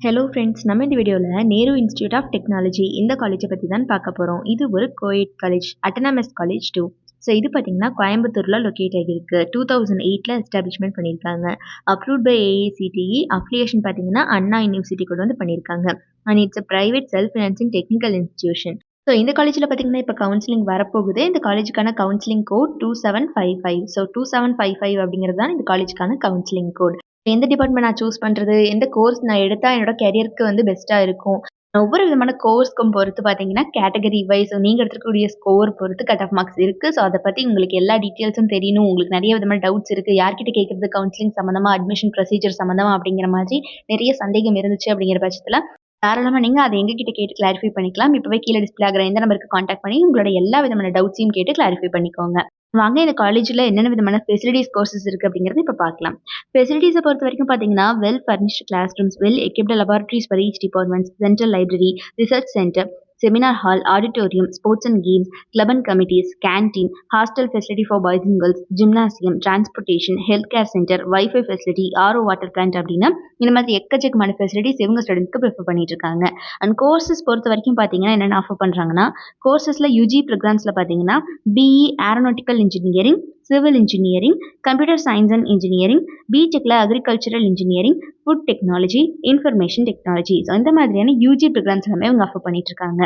Hello friends, நம்ம இந்த வீடியோவில் நேரு இன்ஸ்டியூட் ஆஃப் டெக்னாலஜி இந்த காலேஜை பற்றி தான் பார்க்க போகிறோம். இது ஒரு coed college, autonomous college too. So இது பார்த்தீங்கன்னா கோயம்புத்தூரில் லொக்கேட் ஆகியிருக்கு. 2008 எஸ்டாப்ளிஷ்மெண்ட் பண்ணியிருக்காங்க. Approved by AICTE. அஃபிலியேஷன் பார்த்தீங்கன்னா அண்ணா யூனிவர்சிட்டி கூட வந்து பண்ணியிருக்காங்க. And it's a private self financing technical institution. So இந்த காலேஜில் பார்த்தீங்கன்னா இப்போ கவுன்சிலிங் வரப்போகுது. இந்த காலேஜுக்கான கவுன்சிலிங் கோட் 2755. ஸோ 2755 அப்படிங்கிறது தான் இந்த காலேஜுக்கான கவுன்சிலிங் கோட். எந்த டிபார்ட்மெண்ட் நான் சூஸ் பண்ணுறது, எந்த கோர்ஸ் நான் எடுத்தால் என்னோட கெரியருக்கு வந்து பெஸ்ட்டாக இருக்கும், ஒவ்வொரு விதமான கோர்ஸ்க்கும் பொறுத்து பார்த்தீங்கன்னா கேட்டகரி வைஸ் நீங்கள் எடுத்துக்கூடிய ஸ்கோர் பொறுத்து கட் ஆஃப் மார்க்ஸ் இருக்குது. ஸோ அதை பற்றி உங்களுக்கு எல்லா டீட்டெயில்ஸும் தெரியணும், உங்களுக்கு நிறைய விதமான டவுட்ஸ் இருக்குது, யார்கிட்ட கேட்குறது கவுன்சிலிங் சம்மந்தமாக, அட்மிஷன் ப்ரொசீஜர் சம்மந்தமாக அப்படிங்கிற மாதிரி நிறைய சந்தேகம் இருந்துச்சு அப்படிங்கிற பட்சத்தில் தாராளமாக நீங்கள் அதை எங்ககிட்ட கேட்டு கிளாரிஃபை பண்ணிக்கலாம். இப்போவே கீழே டிஸ்பிளே ஆகிற இந்த நம்பருக்கு காண்டாக்ட் பண்ணி உங்களோட எல்லா விதமான டவுட்ஸையும் கேட்டு கிளாரிஃபை பண்ணிக்கோங்க. வாங்க இந்த காலேஜில் என்னென்ன விதமான ஃபெசிலிட்டிஸ் கோர்சஸ் இருக்குது அப்படிங்கிறத இப்போ பார்க்கலாம். ஃபெசிலிட்டிஸை பொறுத்த வரைக்கும் பார்த்தீங்கன்னா well furnished classrooms, well equipped laboratories for each departments, central library, research centre, seminar hall, auditorium, sports and games, club and committees, canteen, hostel facility for boys and girls, gymnasium, transportation, healthcare center, Wi-Fi facility, RO water plant அப்படின்னா இந்த மாதிரி எக்கச்சக்கமான facilities இவங்க ஸ்டூடெண்ட்ஸ்க்கு prefer பண்ணிட்டு இருக்காங்க. And courses பொறுத்த வரைக்கும் பார்த்தீங்கன்னா என்னென்ன ஆஃபர் பண்ணுறாங்கன்னா, கோர்சஸில் யூஜி ப்ரோக்ராம்ஸில் பார்த்தீங்கன்னா BE aeronautical engineering, civil engineering, computer science and engineering, பிடெக்கில் agricultural engineering, food technology, information technology. So இந்த மாதிரியான யூஜி ப்ரோக்ராம்ஸ் எல்லாமே அவங்க ஆஃபர் பண்ணிட்டு இருக்காங்க.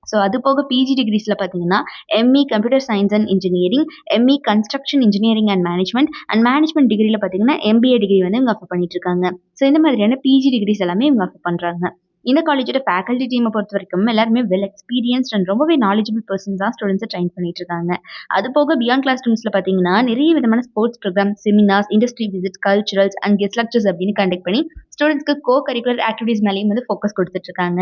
ஸோ அது போக பிஜி டிகிரிஸில் பார்த்தீங்கன்னா ME computer science and engineering, ME construction engineering and management டிகிரியில் பார்த்தீங்கன்னா எம்பிஏ டிகிரி வந்து இவங்க ஆஃபர் பண்ணிட்டு இருக்காங்க. ஸோ இந்த மாதிரியான பிஜி டிகிரிஸ் எல்லாமே இவங்க ஆஃபர் பண்ணுறாங்க. இந்த காலேஜோட ஃபேக்கல்ட்டி டீமை பொறுத்த வரைக்கும் எல்லாருமே வெல் எக்ஸ்பீரியன்ஸ்ட் அண்ட் ரொம்பவே நாலேஜபிள் பர்சன்ஸ் தான் ஸ்டூடெண்ட்ஸை ட்ரைன் பண்ணிட்டு இருக்காங்க. அது போக பியாண்ட் கிளாஸ் ரூம்ஸில் பார்த்தீங்கன்னா நிறைய விதமான sports programme, seminars, industry visits, culturals and guest lectures அப்படின்னு கண்டக்ட் பண்ணி ஸ்டூடெண்ட்ஸ்க்கு கோ கரிக்குலர் ஆக்டிவிட்டீஸ் மேலேயும் வந்து ஃபோக்கஸ் கொடுத்துட்டு இருக்காங்க.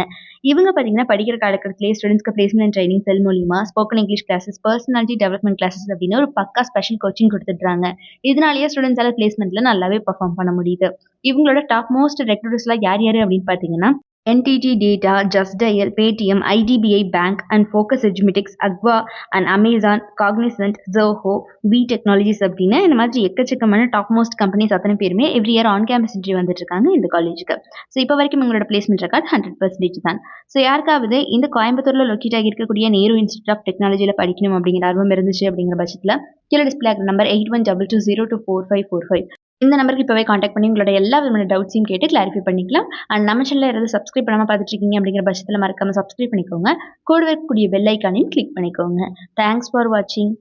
இவங்க பார்த்தீங்கன்னா படிக்கிற காலகட்டத்திலே ஸ்டூடெண்ட்ஸ்க்கு பிளேஸ்மெண்ட் ட்ரைனிங் செல் மூலியமா, spoken English classes, personality development classes அப்படின்னு ஒரு பக்கா ஸ்பெஷல் கோச்சிங் கொடுத்துட்றாங்க. இதனாலேயே ஸ்டூடெண்ட்ஸால பிளேஸ்மெண்ட்ல நல்லாவே பர்ஃபார்ம் பண்ண முடியுது. இவங்களோட டாப் மோஸ்ட் ரெக்ரூட்டர்ஸ்லாம் யார் யார் அப்படின்னு பார்த்தீங்கன்னா NTT data, just dial, Paytm, IDBI bank and focus Edumatics, aqua and Amazon, Cognizant, Zoho, P technologies அப்படின்னு இந்த மாதிரி எக்கச்சக்கமான டாப் மோஸ்ட் கம்பெனிஸ் அத்தனை பேருமே every year on campus interview வந்துட்டு இருக்காங்க இந்த காலேஜுக்கு. ஸோ இப்போ வரைக்கும் உங்களோட பிளேஸ்மெண்ட் ரெக்கார்ட் 100% தான். ஸோ யாருக்காவது இந்த கோயம்புத்தூரில் லொக்கேட் ஆகி இருக்கக்கூடிய நேரு இன்ஸ்டியூட் ஆஃப் டெக்னாலஜியில் படிக்கணும் அப்படிங்கிற ஆர்வம் இருந்துச்சு அப்படிங்கிற பட்சத்தில் கீழே டிஸ்பிளே ஆகிற நம்பர் 8122022545 இந்த நம்பருக்கு இப்போவே காண்டாக்ட் பண்ணி உங்களோட எல்லா விதமான டவுட்ஸையும் கேட்டு கிளாரிஃபை பண்ணிக்கலாம். அண்ட் நம்ம சேனலில் யாராவது சப்ஸ்கிரைப் பண்ணாமல் பார்த்துட்டு இருக்கீங்க அப்படிங்கிற பட்சத்தில் மறக்காமல் சப்ஸ்கிரைப் பண்ணிக்கோங்க. கூட இருக்கக்கூடிய பெல் ஐக்கானையும் கிளிக் பண்ணிக்கோங்க. தேங்க்ஸ் ஃபார் வாட்சிங்.